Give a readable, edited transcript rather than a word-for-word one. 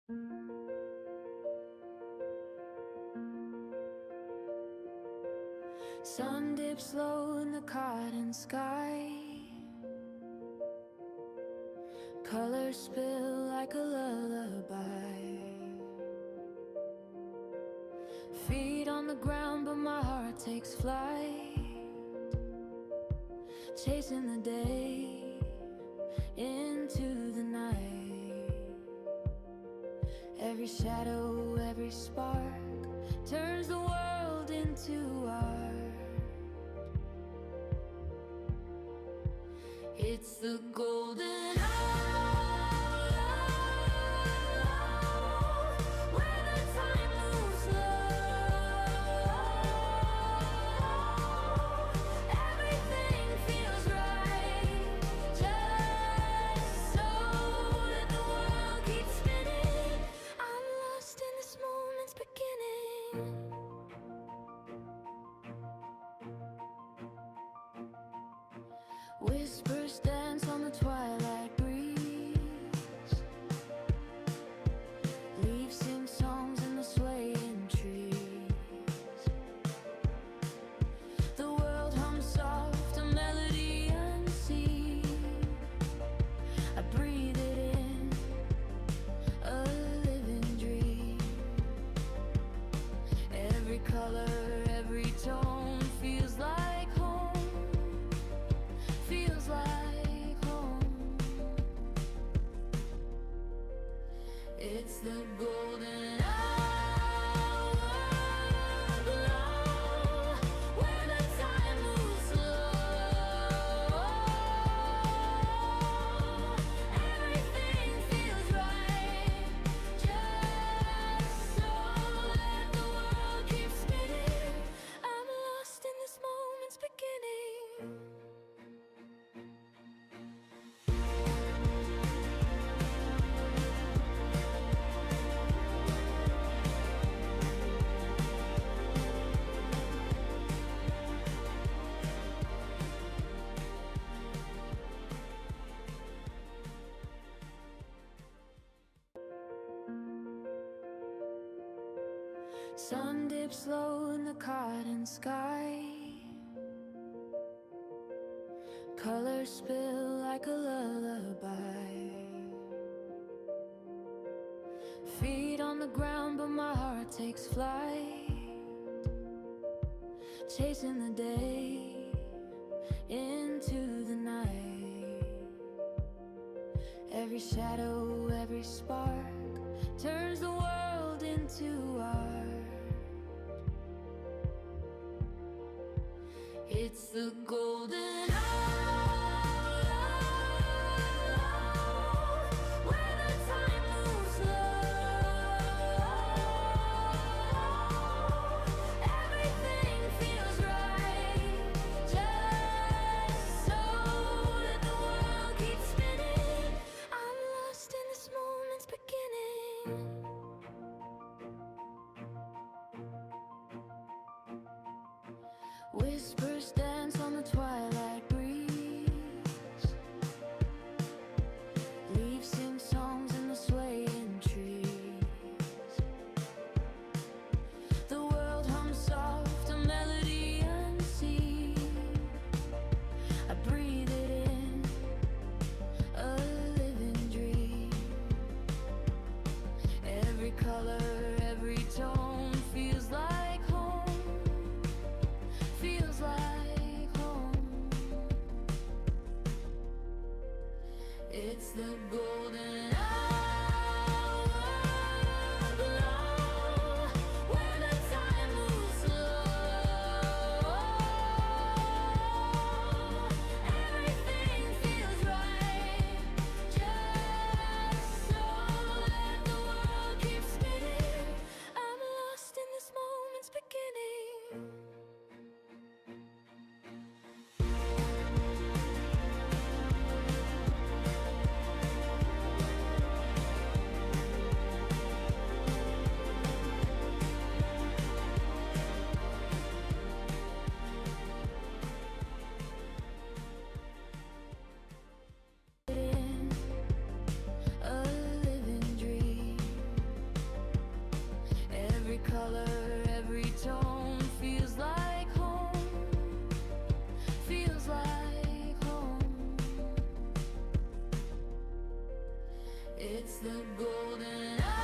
Sun dips low in the cotton sky. Colors spill like a lullaby. Feet on the ground, but my heart takes flight, chasing the day into the night. Every shadow, every spark turns the world into art. It's the golden hour, where the time moves slow. Everything feels right, just so that the world keeps spinning. I'm lost in this moment's beginning. Whispers dance on the twilight breeze. Leaves sing songs in the swaying trees. The world hums soft, a melody unseen. I breathe it in, a living dream. Every color, every tone feels like home. Feels like home. It's the golden hour, glow, where the time moves slow. Everything feels right, just so that the world keeps spinning. I'm lost in this moment's beginning. Sun dips low in the cotton sky. Colors spill like a lullaby. Feet on the ground, but my heart takes flight, chasing the day into the night. Every shadow, every spark turns the world into art. It's the golden hour, where the time moves slow. Everything feels right, just so that the world keeps spinning. I'm lost in this moment's beginning. Whispers dance on the twilight breeze. Leaves sing songs in the swaying trees. The world hums soft, a melody unseen. I breathe it in, a living dream. Every color, every tone feels like home. Feels like home. It's the golden hour, glow, where the time moves slow. Everything feels right, just so that the world keeps spinning. I'm lost in this moment's beginning. color, every tone feels like home, feels like home. It's the golden hour.